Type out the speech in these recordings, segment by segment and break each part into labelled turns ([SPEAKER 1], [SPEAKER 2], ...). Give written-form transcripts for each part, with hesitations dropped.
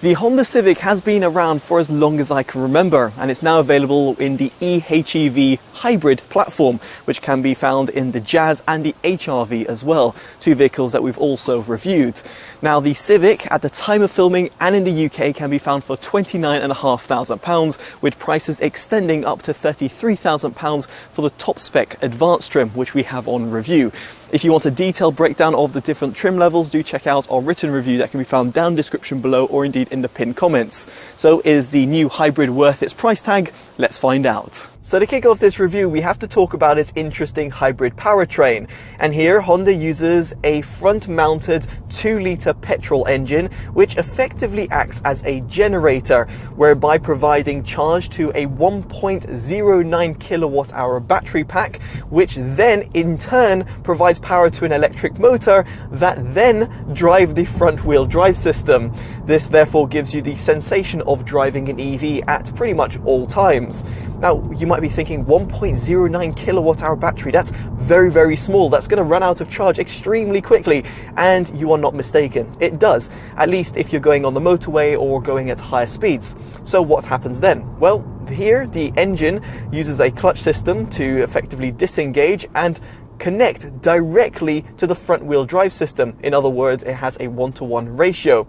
[SPEAKER 1] The Honda Civic has been around for as long as I can remember, and it's now available in the eHEV hybrid platform, which can be found in the Jazz and the HRV as well, two vehicles that we've also reviewed. Now, the Civic at the time of filming and in the UK can be found for £29,500, with prices extending up to £33,000 for the top spec advanced trim, which we have on review. If you want a detailed breakdown of the different trim levels, do check out our written review that can be found down in the description below, or indeed in the pinned comments. So is the new hybrid worth its price tag? Let's find out. So to kick off this review, we have to talk about its interesting hybrid powertrain. And here Honda uses a front-mounted 2-litre petrol engine, which effectively acts as a generator, whereby providing charge to a 1.09 kilowatt hour battery pack, which then in turn provides power to an electric motor that then drive the front-wheel drive system. This therefore gives you the sensation of driving an EV at pretty much all times. Now, you might be thinking 1.09 kilowatt hour battery, that's very, very small. That's going to run out of charge extremely quickly. And you are not mistaken. It does, at least if you're going on the motorway or going at higher speeds. So what happens then? Well, here the engine uses a clutch system to effectively disengage and connect directly to the front wheel drive system. In other words, it has a 1-to-1 ratio.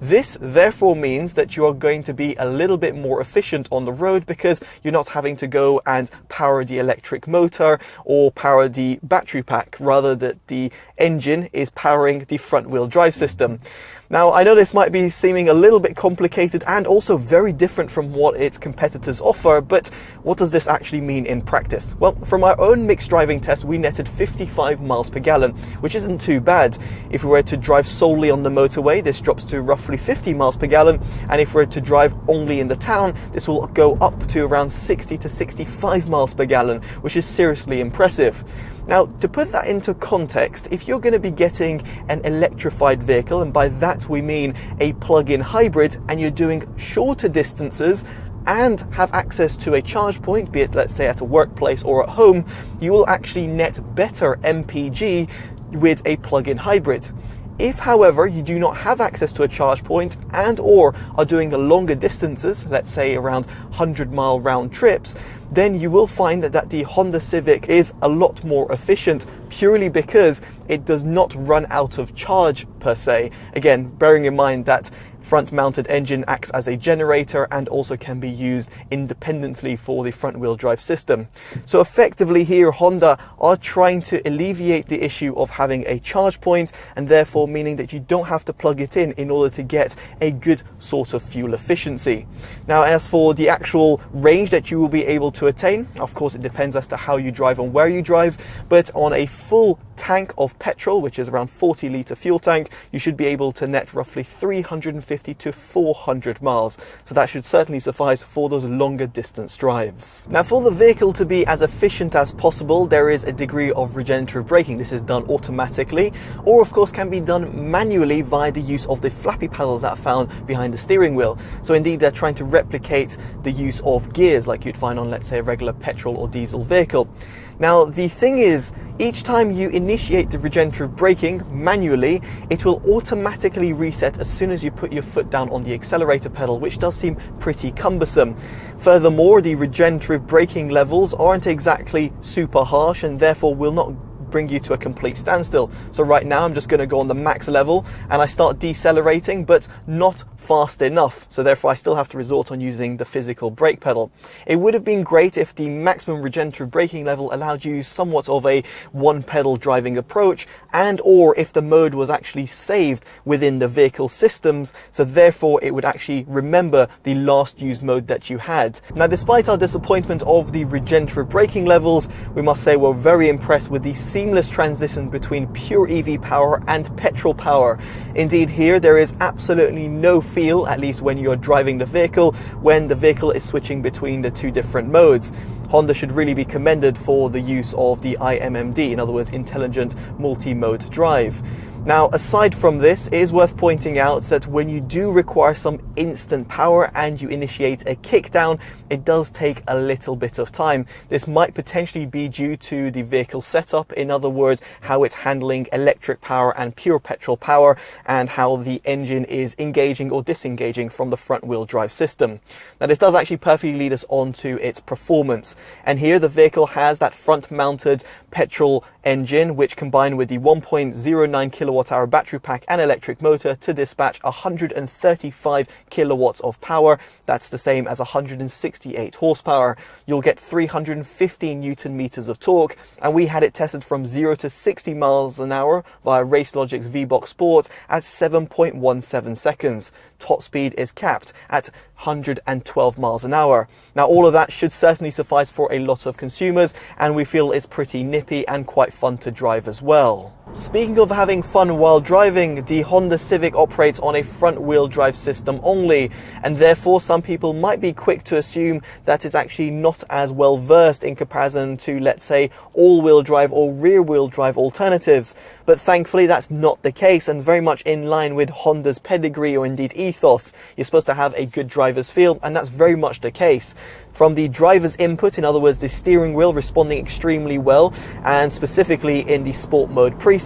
[SPEAKER 1] This therefore means that you are going to be a little bit more efficient on the road, because you're not having to go and power the electric motor or power the battery pack, rather that the engine is powering the front wheel drive system. Now, I know this might be seeming a little bit complicated and also very different from what its competitors offer, but what does this actually mean in practice? Well, from our own mixed driving test, we netted 55 miles per gallon, which isn't too bad. If we were to drive solely on the motorway, this drops to roughly 50 miles per gallon, and if we were to drive only in the town, this will go up to around 60 to 65 miles per gallon, which is seriously impressive. Now, to put that into context, if you're going to be getting an electrified vehicle, and by that we mean a plug-in hybrid, and you're doing shorter distances and have access to a charge point, be it let's say at a workplace or at home, you will actually net better MPG with a plug-in hybrid. If, however, you do not have access to a charge point and or are doing the longer distances, let's say around 100-mile round trips, then you will find that the Honda Civic is a lot more efficient, purely because it does not run out of charge per se. Again, bearing in mind that front-mounted engine acts as a generator and also can be used independently for the front-wheel drive system. So effectively here, Honda are trying to alleviate the issue of having a charge point, and therefore meaning that you don't have to plug it in order to get a good sort of fuel efficiency. Now, as for the actual range that you will be able to attain, of course it depends as to how you drive and where you drive, but on a full tank of petrol, which is around 40-litre fuel tank, you should be able to net roughly 350 to 400 miles. So that should certainly suffice for those longer distance drives. Now, for the vehicle to be as efficient as possible, there is a degree of regenerative braking. This is done automatically, or of course can be done manually via the use of the flappy paddles that are found behind the steering wheel. So indeed, they're trying to replicate the use of gears like you'd find on, let's say, a regular petrol or diesel vehicle. Now, the thing is, each time you initiate the regenerative braking manually, it will automatically reset as soon as you put your foot down on the accelerator pedal, which does seem pretty cumbersome. Furthermore, the regenerative braking levels aren't exactly super harsh and therefore will not bring you to a complete standstill. So right now I'm just going to go on the max level and I start decelerating, but not fast enough. So therefore I still have to resort on using the physical brake pedal. It would have been great if the maximum regenerative braking level allowed you somewhat of a one pedal driving approach, and or if the mode was actually saved within the vehicle systems, so therefore it would actually remember the last used mode that you had. Now, despite our disappointment of the regenerative braking levels, we must say we're very impressed with the seamless transition between pure EV power and petrol power. Indeed, here there is absolutely no feel, at least when you're driving the vehicle, when the vehicle is switching between the two different modes. Honda should really be commended for the use of the IMMD, in other words, Intelligent Multi-Mode Drive. Now, aside from this, it is worth pointing out that when you do require some instant power and you initiate a kickdown, it does take a little bit of time. This might potentially be due to the vehicle setup, in other words, how it's handling electric power and pure petrol power, and how the engine is engaging or disengaging from the front wheel drive system. Now, this does actually perfectly lead us on to its performance. And here the vehicle has that front mounted petrol engine, which combined with the 1.09 kilowatt hour battery pack and electric motor to dispatch 135 kilowatts of power. That's the same as 168 horsepower. You'll get 315 Newton meters of torque, and we had it tested from 0 to 60 miles an hour via RaceLogic's VBox Sport at 7.17 seconds. Top speed is capped at 112 miles an hour. Now, all of that should certainly suffice for a lot of consumers, and we feel it's pretty nippy and quite fun to drive as well. Speaking of having fun while driving, the Honda Civic operates on a front-wheel drive system only, and therefore some people might be quick to assume that it's actually not as well versed in comparison to, let's say, all-wheel drive or rear-wheel drive alternatives. But thankfully that's not the case, and very much in line with Honda's pedigree or indeed ethos. You're supposed to have a good driver's feel, and that's very much the case. From the driver's input, in other words the steering wheel responding extremely well, and specifically in the sport mode preset,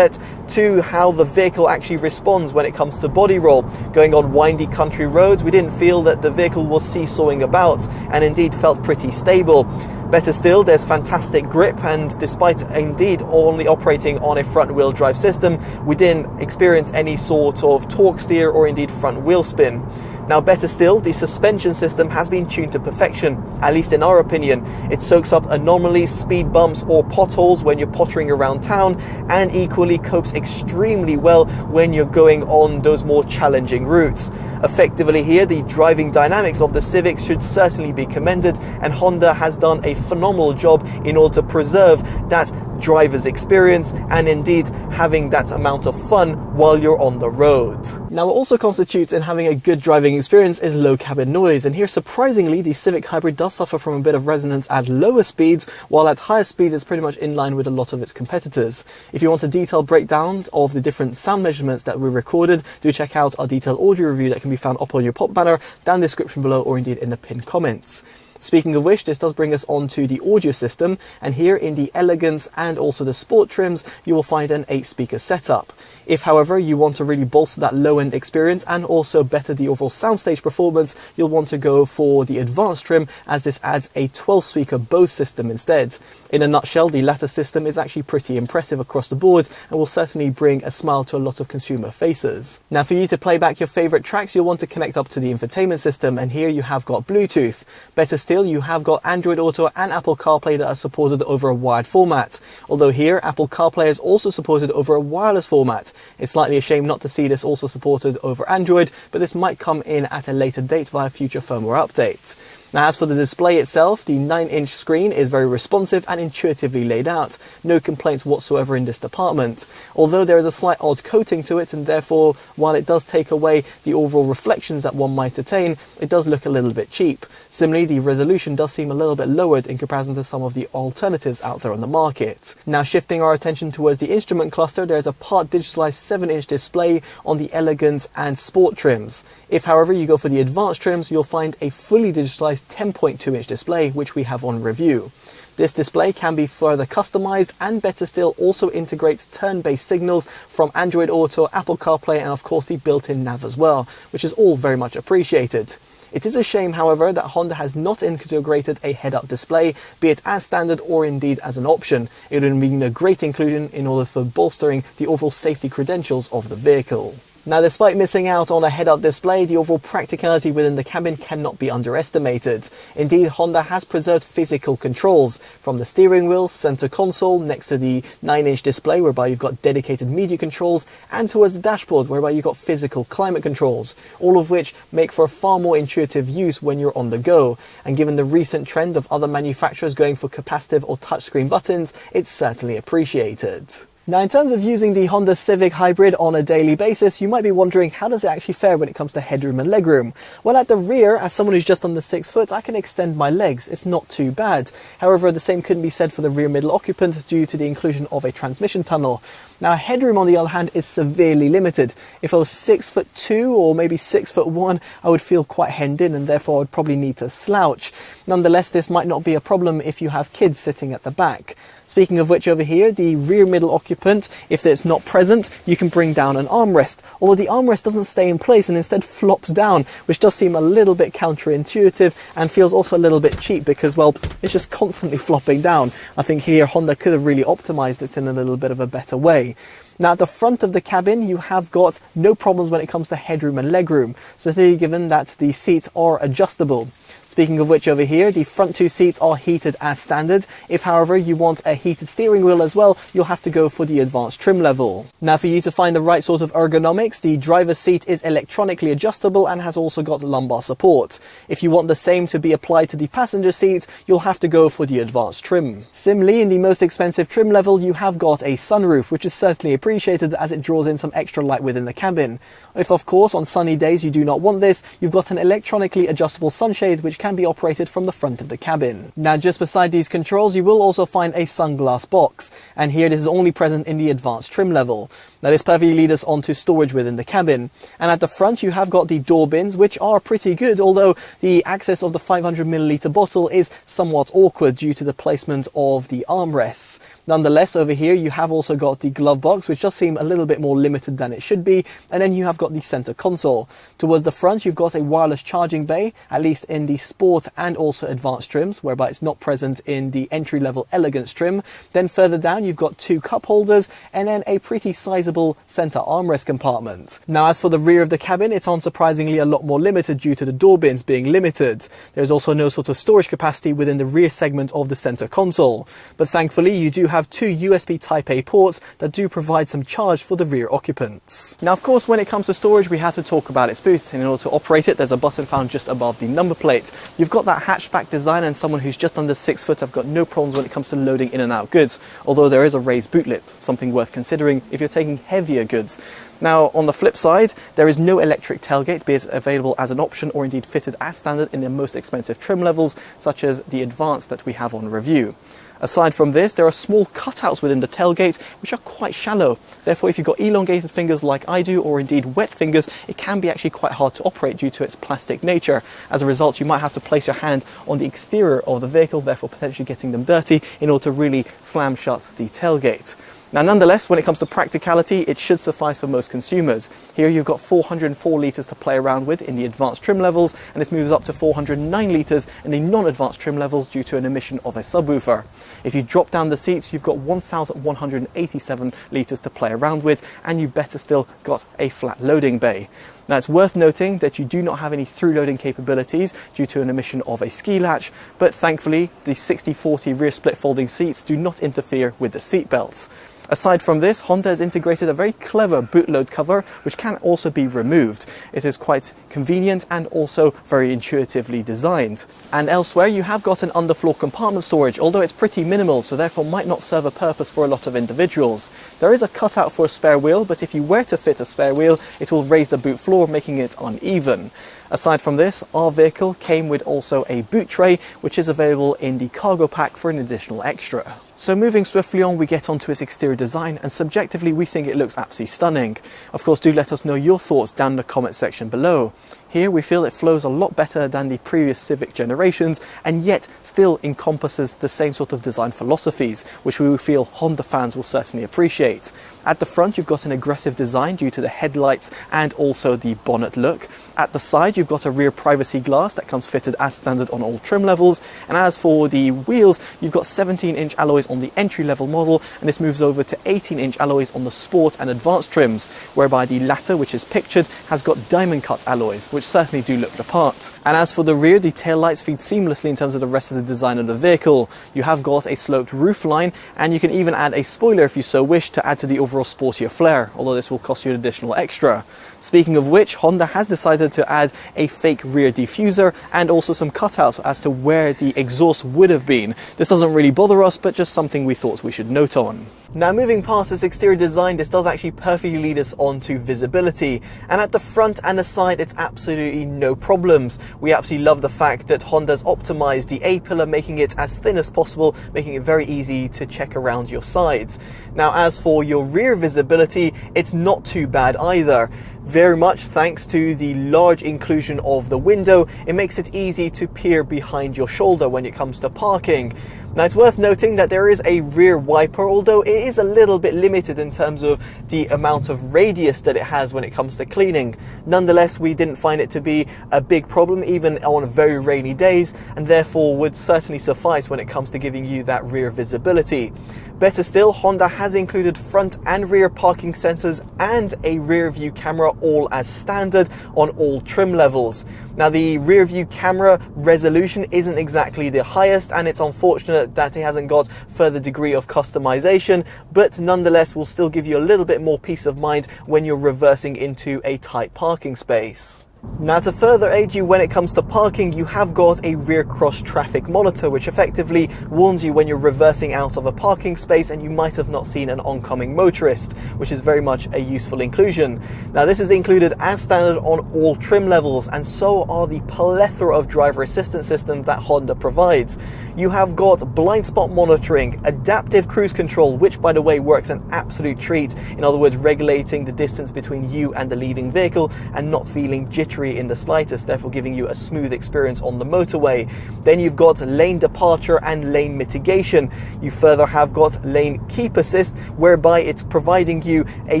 [SPEAKER 1] to how the vehicle actually responds when it comes to body roll. Going on windy country roads, we didn't feel that the vehicle was seesawing about, and indeed felt pretty stable. Better still, there's fantastic grip, and despite indeed only operating on a front wheel drive system, we didn't experience any sort of torque steer or indeed front wheel spin. Now, better still, the suspension system has been tuned to perfection, at least in our opinion. It soaks up anomalies, speed bumps or potholes when you're pottering around town, and equally copes extremely well when you're going on those more challenging routes. Effectively here, the driving dynamics of the Civic should certainly be commended, and Honda has done a phenomenal job in order to preserve that driver's experience and indeed having that amount of fun while you're on the road. Now, what also constitutes in having a good driving experience is low cabin noise, and here surprisingly the Civic Hybrid does suffer from a bit of resonance at lower speeds, while at higher speeds it's pretty much in line with a lot of its competitors. If you want a detailed breakdown of the different sound measurements that we recorded, do check out our detailed audio review that can be found up on your pop banner, down in the description below, or indeed in the pinned comments. Speaking of which, this does bring us on to the audio system, and here in the Elegance and also the Sport trims, you will find an 8-speaker setup. If, however, you want to really bolster that low-end experience and also better the overall soundstage performance, you'll want to go for the Advanced trim, as this adds a 12-speaker Bose system instead. In a nutshell, the latter system is actually pretty impressive across the board and will certainly bring a smile to a lot of consumer faces. Now, for you to play back your favorite tracks, you'll want to connect up to the infotainment system, and here you have got Bluetooth. Better still, you have got Android Auto and Apple CarPlay that are supported over a wired format. Although here, Apple CarPlay is also supported over a wireless format. It's slightly a shame not to see this also supported over Android, but this might come in at a later date via future firmware updates. Now, as for the display itself, the 9-inch screen is very responsive and intuitively laid out. No complaints whatsoever in this department. Although there is a slight odd coating to it, and therefore, while it does take away the overall reflections that one might attain, it does look a little bit cheap. Similarly, the resolution does seem a little bit lowered in comparison to some of the alternatives out there on the market. Now, shifting our attention towards the instrument cluster, there is a part digitalized 7-inch display on the Elegance and Sport trims. If, however, you go for the Advanced trims, you'll find a fully digitalized 10.2-inch display, which we have on review. This display can be further customized, and better still, also integrates turn-based signals from Android Auto, Apple CarPlay, and of course the built-in nav as well, which is all very much appreciated. It is a shame, however, that Honda has not integrated a head-up display, be it as standard or indeed as an option. It would have been a great inclusion in order for bolstering the overall safety credentials of the vehicle. Now, despite missing out on a head-up display, the overall practicality within the cabin cannot be underestimated. Indeed, Honda has preserved physical controls, from the steering wheel, center console, next to the 9-inch display whereby you've got dedicated media controls, and towards the dashboard whereby you've got physical climate controls, all of which make for a far more intuitive use when you're on the go. And given the recent trend of other manufacturers going for capacitive or touchscreen buttons, it's certainly appreciated. Now, in terms of using the Honda Civic Hybrid on a daily basis, you might be wondering, how does it actually fare when it comes to headroom and legroom? Well, at the rear, as someone who's just under 6 foot, I can extend my legs. It's not too bad. However, the same couldn't be said for the rear middle occupant due to the inclusion of a transmission tunnel. Now, headroom, on the other hand, is severely limited. If I was 6'2" or maybe 6'1", I would feel quite hemmed in, and therefore I would probably need to slouch. Nonetheless, this might not be a problem if you have kids sitting at the back. Speaking of which, over here, the rear middle occupant, if it's not present, you can bring down an armrest. Although the armrest doesn't stay in place and instead flops down, which does seem a little bit counterintuitive and feels also a little bit cheap because, well, it's just constantly flopping down. I think here Honda could have really optimized it in a little bit of a better way. Now, at the front of the cabin, you have got no problems when it comes to headroom and legroom, especially given that the seats are adjustable. Speaking of which, over here, the front two seats are heated as standard. If, however, you want a heated steering wheel as well, you'll have to go for the advanced trim level. Now, for you to find the right sort of ergonomics, the driver's seat is electronically adjustable and has also got lumbar support. If you want the same to be applied to the passenger seat, you'll have to go for the advanced trim. Similarly, in the most expensive trim level, you have got a sunroof, which is certainly appreciated as it draws in some extra light within the cabin. If, of course, on sunny days you do not want this, you've got an electronically adjustable sunshade which can be operated from the front of the cabin. Now, just beside these controls, you will also find a sunglass box, and here this is only present in the advanced trim level. Now, this perfectly leads us on to storage within the cabin. And at the front, you have got the door bins, which are pretty good, although the access of the 500ml bottle is somewhat awkward due to the placement of the armrests. Nonetheless, over here, you have also got the glove box, which does seem a little bit more limited than it should be. And then you have got the center console. Towards the front, you've got a wireless charging bay, at least in the Sport and also Advanced trims, whereby it's not present in the entry-level Elegance trim. Then further down, you've got two cup holders and then a pretty sizable center armrest compartment. Now, as for the rear of the cabin, it's unsurprisingly a lot more limited due to the door bins being limited. There's also no sort of storage capacity within the rear segment of the center console. But thankfully, you do have two USB Type-A ports that do provide some charge for the rear occupants. Now, of course, when it comes to storage, we have to talk about its boot. And in order to operate it, there's a button found just above the number plate. You've got that hatchback design, and someone who's just under 6 foot have got no problems when it comes to loading in and out goods, although there is a raised boot lip, something worth considering if you're taking heavier goods. Now, on the flip side, there is no electric tailgate, be it available as an option or indeed fitted as standard in the most expensive trim levels, such as the Advanced that we have on review. Aside from this, there are small cutouts within the tailgate which are quite shallow. Therefore, if you've got elongated fingers like I do, or indeed wet fingers, it can be actually quite hard to operate due to its plastic nature. As a result, you might have to place your hand on the exterior of the vehicle, therefore potentially getting them dirty in order to really slam shut the tailgate. Now, nonetheless, when it comes to practicality, it should suffice for most consumers. Here you've got 404 litres to play around with in the advanced trim levels, and this moves up to 409 litres in the non-advanced trim levels due to an omission of a subwoofer. If you drop down the seats, you've got 1,187 litres to play around with, and you've better still got a flat loading bay. Now, it's worth noting that you do not have any through-loading capabilities due to an omission of a ski latch, but thankfully the 60/40 rear split folding seats do not interfere with the seat belts. Aside from this, Honda has integrated a very clever bootload cover which can also be removed. It is quite convenient and also very intuitively designed. And elsewhere you have got an underfloor compartment storage, although it's pretty minimal, so therefore might not serve a purpose for a lot of individuals. There is a cutout for a spare wheel, but if you were to fit a spare wheel, it will raise the boot floor, making it uneven. Aside from this, our vehicle came with also a boot tray, which is available in the cargo pack for an additional extra. So moving swiftly on, we get onto its exterior design, and subjectively we think it looks absolutely stunning. Of course, do let us know your thoughts down in the comment section below. Here we feel it flows a lot better than the previous Civic generations, and yet still encompasses the same sort of design philosophies, which we feel Honda fans will certainly appreciate. At the front, you've got an aggressive design due to the headlights and also the bonnet look. At the side, you've got a rear privacy glass that comes fitted as standard on all trim levels. And as for the wheels, you've got 17-inch alloys on the entry-level model, and this moves over to 18-inch alloys on the Sport and Advanced trims, whereby the latter, which is pictured, has got diamond-cut alloys, which certainly do look the part. And as for the rear, the taillights feed seamlessly in terms of the rest of the design of the vehicle. You have got a sloped roofline, and you can even add a spoiler if you so wish to add to the overall sportier flair, although this will cost you an additional extra. Speaking of which, Honda has decided to add a fake rear diffuser and also some cutouts as to where the exhaust would have been. This doesn't really bother us, but just something we thought we should note on. Now, moving past this exterior design, this does actually perfectly lead us on to visibility. And at the front and the side, it's absolutely no problems. We absolutely love the fact that Honda's optimized the A-pillar, making it as thin as possible, making it very easy to check around your sides. Now, as for your rear visibility, it's not too bad either. Very much thanks to the large inclusion of the window, it makes it easy to peer behind your shoulder when it comes to parking. Now, it's worth noting that there is a rear wiper, although it is a little bit limited in terms of the amount of radius that it has when it comes to cleaning. Nonetheless, we didn't find it to be a big problem even on very rainy days, and therefore would certainly suffice when it comes to giving you that rear visibility. Better still, Honda has included front and rear parking sensors and a rear view camera, all as standard on all trim levels. Now, the rear view camera resolution isn't exactly the highest, and it's unfortunate that it hasn't got further degree of customization, but nonetheless will still give you a little bit more peace of mind when you're reversing into a tight parking space. Now, to further aid you when it comes to parking, you have got a rear cross traffic monitor, which effectively warns you when you're reversing out of a parking space and you might have not seen an oncoming motorist, which is very much a useful inclusion. Now, this is included as standard on all trim levels, and so are the plethora of driver assistance systems that Honda provides. You have got blind spot monitoring, adaptive cruise control, which by the way works an absolute treat. In other words, regulating the distance between you and the leading vehicle and not feeling jittery in the slightest, therefore giving you a smooth experience on the motorway. Then you've got lane departure and lane mitigation. You further have got lane keep assist, whereby it's providing you a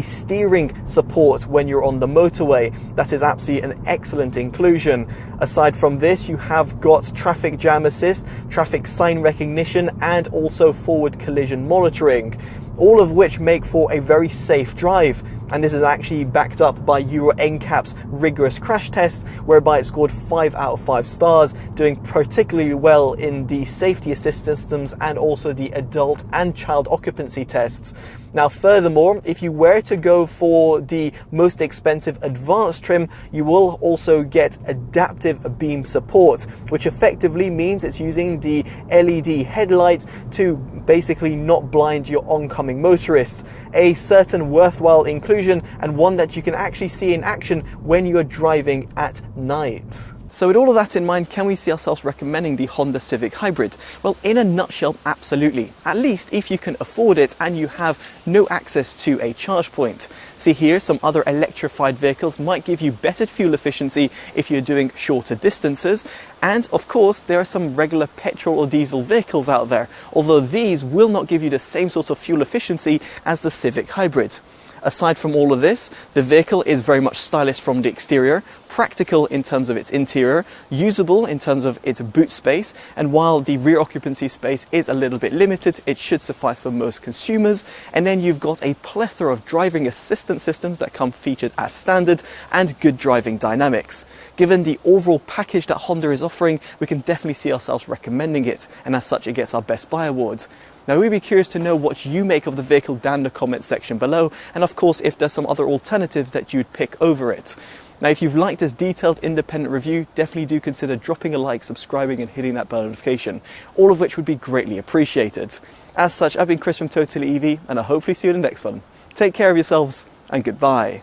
[SPEAKER 1] steering support when you're on the motorway. That is absolutely an excellent inclusion. Aside from this, you have got traffic jam assist, traffic sign recognition, and also forward collision monitoring, all of which make for a very safe drive. And this is actually backed up by Euro NCAP's rigorous crash test, whereby it scored 5 out of 5 stars, doing particularly well in the safety assist systems and also the adult and child occupancy tests. Now, furthermore, if you were to go for the most expensive advanced trim, you will also get adaptive beam support, which effectively means it's using the LED headlights to basically not blind your oncoming motorists. A certain worthwhile inclusion, and one that you can actually see in action when you're driving at night. So with all of that in mind, can we see ourselves recommending the Honda Civic Hybrid? Well, in a nutshell, absolutely. At least if you can afford it and you have no access to a charge point. See here, some other electrified vehicles might give you better fuel efficiency if you're doing shorter distances. And of course, there are some regular petrol or diesel vehicles out there, although these will not give you the same sort of fuel efficiency as the Civic Hybrid. Aside from all of this, the vehicle is very much stylish from the exterior, practical in terms of its interior, usable in terms of its boot space, and while the rear occupancy space is a little bit limited, it should suffice for most consumers. And then you've got a plethora of driving assistance systems that come featured as standard, and good driving dynamics. Given the overall package that Honda is offering, we can definitely see ourselves recommending it, and as such it gets our Best Buy award. Now, we'd be curious to know what you make of the vehicle down in the comment section below, and of course if there's some other alternatives that you'd pick over it. Now, if you've liked this detailed independent review, definitely do consider dropping a like, subscribing and hitting that bell notification, all of which would be greatly appreciated. As such, I've been Chris from TotallyEV, and I'll hopefully see you in the next one. Take care of yourselves, and goodbye.